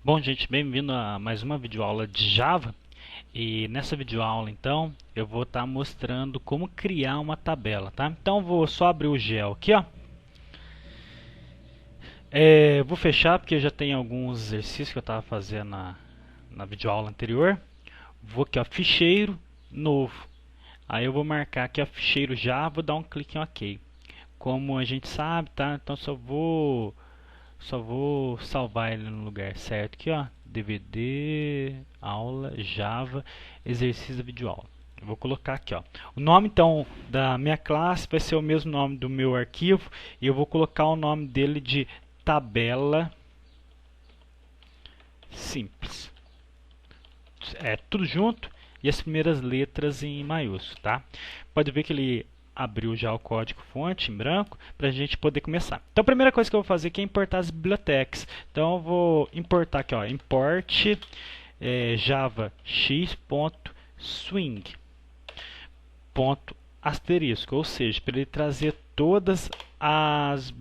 Bom, gente, bem-vindo a mais uma videoaula de Java. E nessa videoaula, então, eu vou estar mostrando como criar uma tabela, tá? Então, vou só abrir o Gel aqui, ó. Vou fechar porque eu já tenho alguns exercícios que eu estava fazendo na videoaula anterior. Vou aqui, ó, ficheiro, novo. Aí eu vou marcar aqui, ó, ficheiro Java, vou dar um clique em OK. Como a gente sabe, tá? Então, só vou salvar ele no lugar certo aqui, ó. DVD, aula, Java, exercício da videoaula. Eu vou colocar aqui, ó. O nome então da minha classe vai ser o mesmo nome do meu arquivo e eu vou colocar o nome dele de tabela simples. É tudo junto e as primeiras letras em maiúsculo, tá? Pode ver que ele abriu já o código fonte em branco para a gente poder começar. Então a primeira coisa que eu vou fazer aqui é importar as bibliotecas. Então eu vou importar aqui, ó, import java x.swing ponto asterisco, ou seja, para ele trazer todas as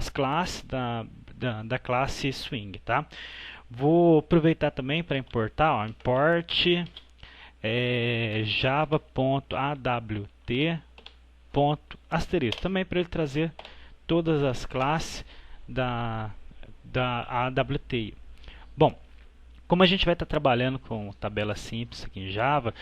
classes da classe swing, tá? Vou aproveitar também para importar, ó, import java.awt também para ele trazer todas as classes da AWT. Bom, como a gente vai estar trabalhando com tabela simples aqui em Java,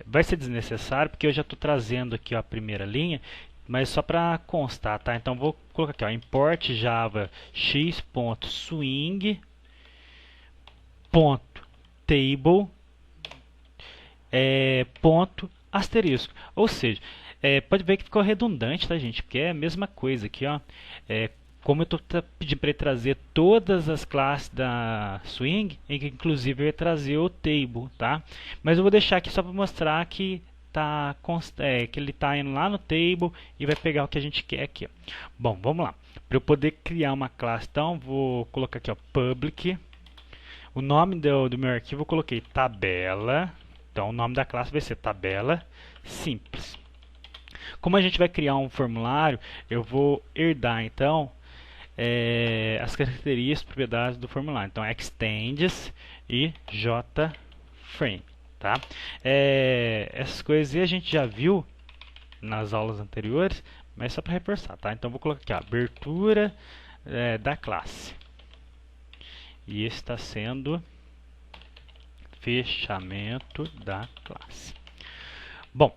vai ser desnecessário porque eu já estou trazendo aqui, ó, a primeira linha, mas só para constar, tá? Então vou colocar aqui, ó, import java x.swing.table ponto asterisco. Ou seja, pode ver que ficou redundante, tá, gente? Porque é a mesma coisa aqui, ó. Como eu estou pedindo para ele trazer todas as classes da Swing, inclusive eu ia trazer o table, tá? Mas eu vou deixar aqui só para mostrar que que ele está indo lá no table e vai pegar o que a gente quer aqui, ó. Bom, vamos lá. Para eu poder criar uma classe, então, vou colocar aqui, ó, public. O nome do meu arquivo eu coloquei tabela. Então o nome da classe vai ser tabela simples. Como a gente vai criar um formulário, eu vou herdar então as características, propriedades do formulário. Então extends e jframe, tá? Essas coisas aí a gente já viu nas aulas anteriores, mas só para reforçar, tá? Então vou colocar aqui, ó, abertura da classe. E esse está sendo fechamento da classe. Bom,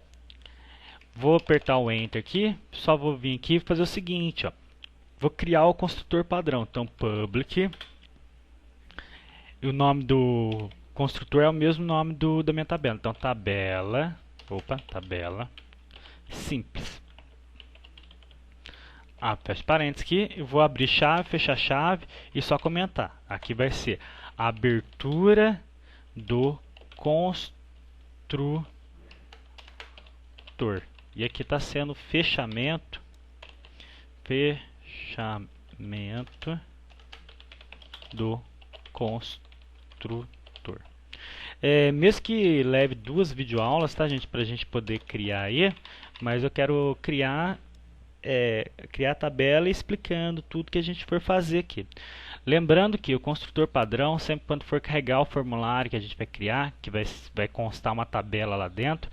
vou apertar o Enter aqui, só vou vir aqui e fazer o seguinte, ó. Vou criar o construtor padrão, então public, e o nome do construtor é o mesmo nome da minha tabela, então tabela simples. Fecha parênteses aqui, eu vou abrir chave, fechar chave e só comentar. Aqui vai ser abertura do construtor. E aqui está sendo fechamento do construtor. Mesmo que leve 2 videoaulas, tá, gente, para a gente poder criar aí, mas eu quero criar a tabela explicando tudo que a gente for fazer aqui. Lembrando que o construtor padrão, sempre quando for carregar o formulário que a gente vai criar, que vai constar uma tabela lá dentro,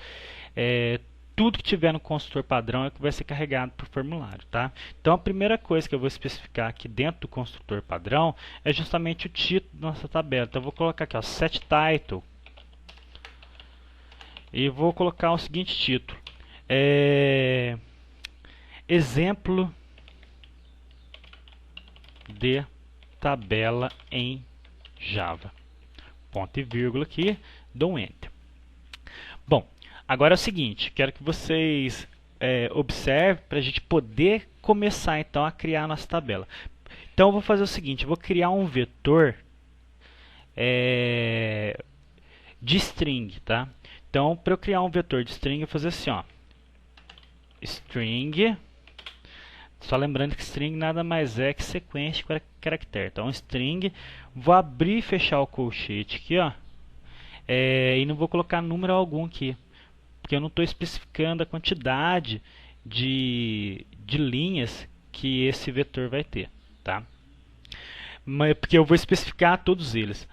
tudo que tiver no construtor padrão é que vai ser carregado para o formulário, tá? Então a primeira coisa que eu vou especificar aqui dentro do construtor padrão é justamente o título da nossa tabela. Então eu vou colocar aqui, ó, set title, e vou colocar o seguinte título: exemplo de tabela em Java. Ponto e vírgula aqui, dou um Enter. Bom, agora é o seguinte, quero que vocês observem para a gente poder começar então a criar a nossa tabela. Então eu vou fazer o seguinte, eu vou criar um vetor de string, tá? Então para eu criar um vetor de string eu vou fazer assim, ó, string. Só lembrando que string nada mais é que sequência de caractere. Então string, vou abrir e fechar o colchete aqui, ó, e não vou colocar número algum aqui, porque eu não estou especificando a quantidade de linhas que esse vetor vai ter, tá? porque eu vou especificar todos eles.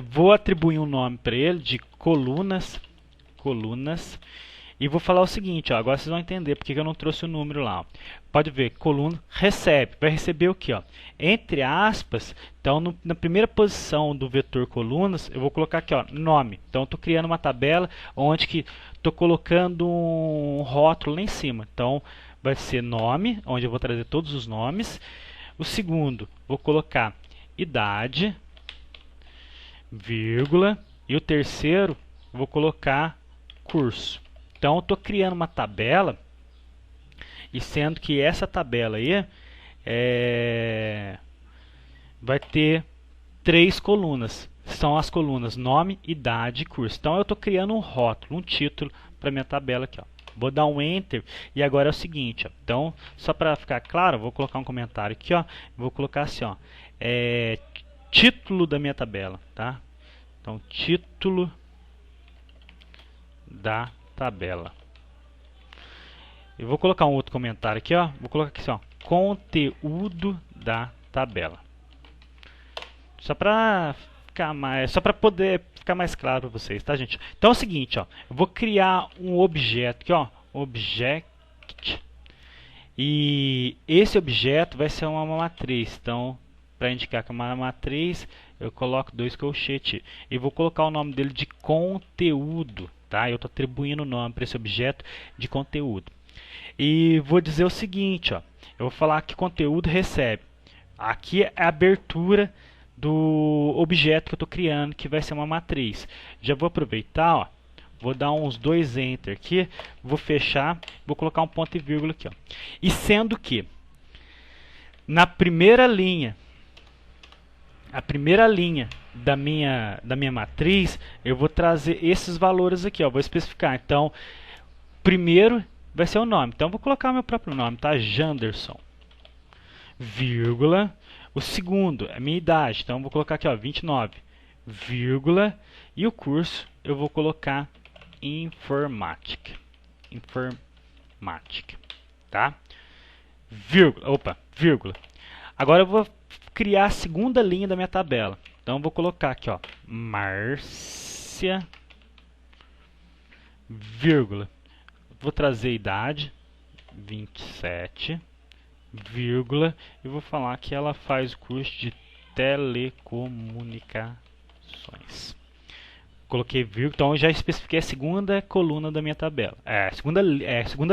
Vou atribuir um nome para ele de colunas, e vou falar o seguinte, ó, agora vocês vão entender porque que eu não trouxe o número lá. Ó. Pode ver, coluna recebe, vai receber o que? Entre aspas, então na primeira posição do vetor colunas, eu vou colocar aqui, ó, nome. Então eu estou criando uma tabela onde que estou colocando um rótulo lá em cima. Então vai ser nome, onde eu vou trazer todos os nomes. O segundo, vou colocar idade, vírgula, e o terceiro, vou colocar curso. Então eu estou criando uma tabela, e sendo que essa tabela aí vai ter 3 colunas. São as colunas nome, idade e curso. Então eu estou criando um rótulo, um título para minha tabela aqui. Ó. Vou dar um Enter e agora é o seguinte. Ó. Então, só para ficar claro, vou colocar um comentário aqui. Ó. Vou colocar assim, ó, título da minha tabela. Tá? Então, título da tabela. Eu vou colocar um outro comentário aqui, ó. Vou colocar aqui assim, ó, conteúdo da tabela. Só para ficar mais, só para poder ficar mais claro para vocês, tá, gente? Então é o seguinte, ó, eu vou criar um objeto aqui, ó, object, e esse objeto vai ser uma matriz. Então, para indicar que é uma matriz, eu coloco 2 colchetes e vou colocar o nome dele de conteúdo, tá? Eu estou atribuindo o nome para esse objeto de conteúdo. E vou dizer o seguinte, ó, eu vou falar que conteúdo recebe. Aqui é a abertura do objeto que eu estou criando, que vai ser uma matriz. Já vou aproveitar, ó, vou dar uns 2 Enter aqui, vou fechar, vou colocar um ponto e vírgula aqui. Ó. E sendo que na primeira linha, da minha matriz, eu vou trazer esses valores aqui, ó, vou especificar. Então, primeiro vai ser o nome. Então, vou colocar o meu próprio nome, tá? Janderson, vírgula. O segundo é minha idade, então vou colocar aqui, ó, 29, vírgula. E o curso eu vou colocar informática, tá? Vírgula. Agora eu vou criar a segunda linha da minha tabela. Então vou colocar aqui, ó, Márcia, vírgula. Vou trazer a idade, 27, vírgula, e vou falar que ela faz o curso de telecomunicações. Coloquei vírgula, então eu já especifiquei a segunda coluna da minha tabela. A segunda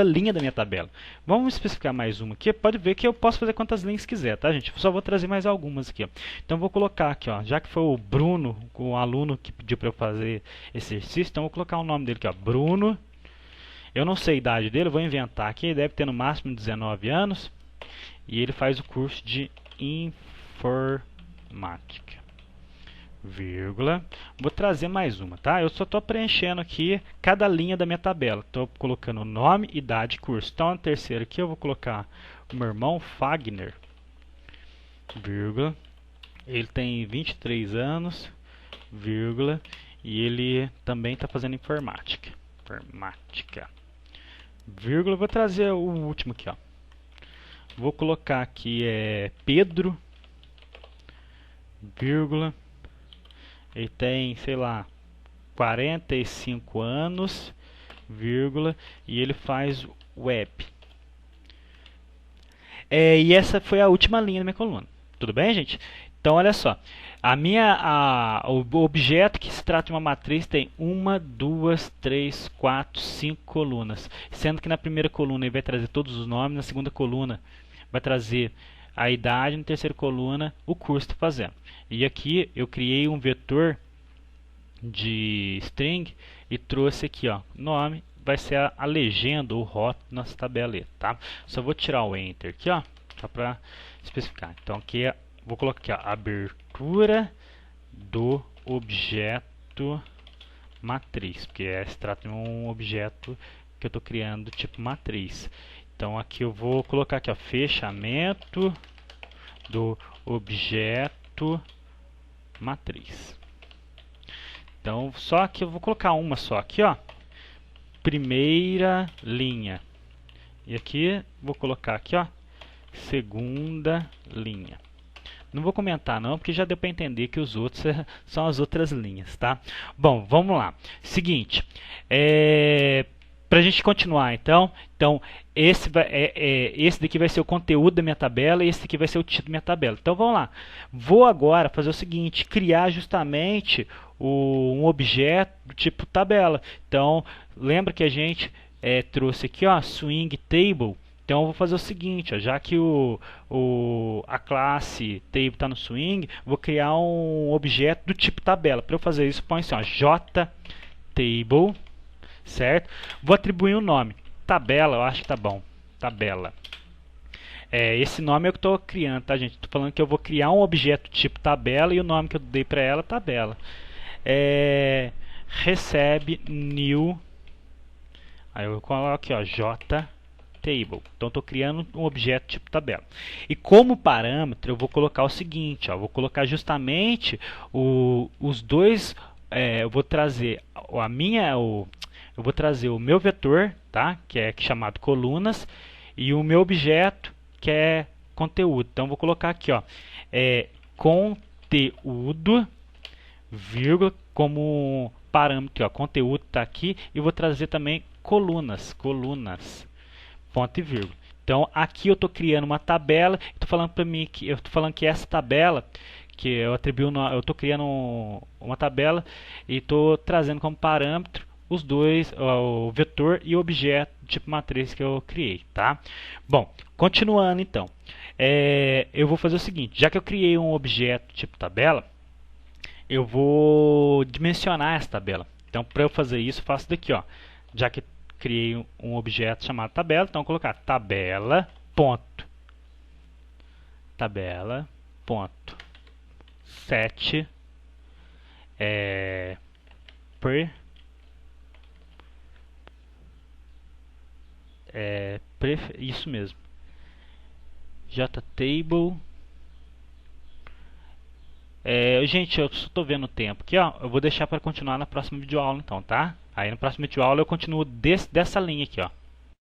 linha da minha tabela. Vamos especificar mais uma aqui. Pode ver que eu posso fazer quantas linhas quiser, tá, gente? Eu só vou trazer mais algumas aqui. Ó. Então vou colocar aqui, ó, já que foi o Bruno, o aluno que pediu para eu fazer esse exercício, então vou colocar o nome dele aqui, ó, Bruno. Eu não sei a idade dele, eu vou inventar aqui. Ele deve ter no máximo 19 anos. E ele faz o curso de informática. Vírgula. Vou trazer mais uma, tá? Eu só estou preenchendo aqui cada linha da minha tabela. Estou colocando nome, idade e curso. Então, na terceira aqui eu vou colocar o meu irmão Fagner, vírgula. Ele tem 23 anos, vírgula. E ele também está fazendo informática. Vírgula. Vou trazer o último aqui, ó. Vou colocar aqui Pedro, vírgula. Ele tem, sei lá, 45 anos, vírgula, e ele faz web. E essa foi a última linha da minha coluna. Tudo bem, gente? Então, olha só. O objeto que se trata de uma matriz tem 1, 2, 3, 4, 5 colunas. Sendo que na primeira coluna ele vai trazer todos os nomes, na segunda coluna vai trazer a idade, na terceira coluna o curso que está fazendo. E aqui eu criei um vetor de string e trouxe aqui, ó, nome, vai ser a legenda ou rótulo nossa tabela aí, tá? Só vou tirar o Enter aqui, ó, só para especificar. Então aqui vou colocar aqui, ó, abertura do objeto matriz, porque se trata de um objeto que eu estou criando do tipo matriz. Então aqui eu vou colocar aqui, ó, fechamento do objeto matriz. Então só que eu vou colocar uma só aqui, ó, primeira linha. E aqui vou colocar aqui, ó, segunda linha. Não vou comentar não, porque já deu para entender que os outros são as outras linhas, tá? Bom, vamos lá. Seguinte, para a gente continuar então esse daqui vai ser o conteúdo da minha tabela e esse daqui vai ser o título da minha tabela. Então vamos lá. Vou agora fazer o seguinte, criar justamente um objeto do tipo tabela. Então lembra que a gente trouxe aqui, ó, swing table. Então eu vou fazer o seguinte, ó, já que a classe table está no swing, vou criar um objeto do tipo tabela. Para eu fazer isso, põe assim, ó, jtable, certo? Vou atribuir um nome, tabela, eu acho que tá bom, tabela. Esse nome é o que eu estou criando, tá, gente? Estou falando que eu vou criar um objeto tipo tabela e o nome que eu dei para ela, tabela. Recebe new, aí eu coloco aqui, ó, jtable. Então estou criando um objeto tipo tabela. E como parâmetro eu vou colocar o seguinte, ó, vou colocar justamente os dois, eu vou trazer eu vou trazer o meu vetor, tá, que é chamado colunas, e o meu objeto que é conteúdo. Então vou colocar aqui, ó, conteúdo, vírgula, como parâmetro, ó, conteúdo está aqui, e vou trazer também colunas, ponto e vírgula. Então aqui eu estou criando uma tabela, estou falando para mim que eu estou falando que essa tabela que eu atribuo, eu estou criando uma tabela e estou trazendo como parâmetro os dois, o vetor e o objeto tipo matriz que eu criei, tá? Bom, continuando então, eu vou fazer o seguinte, já que eu criei um objeto tipo tabela, eu vou dimensionar essa tabela. Então para eu fazer isso, eu faço daqui, ó, já que criei um objeto chamado tabela, então eu vou colocar tabela ponto set isso mesmo, jtable. Gente, eu estou vendo o tempo aqui, ó, eu vou deixar para continuar na próxima videoaula então, tá? Aí na próxima videoaula eu continuo dessa linha aqui, ó.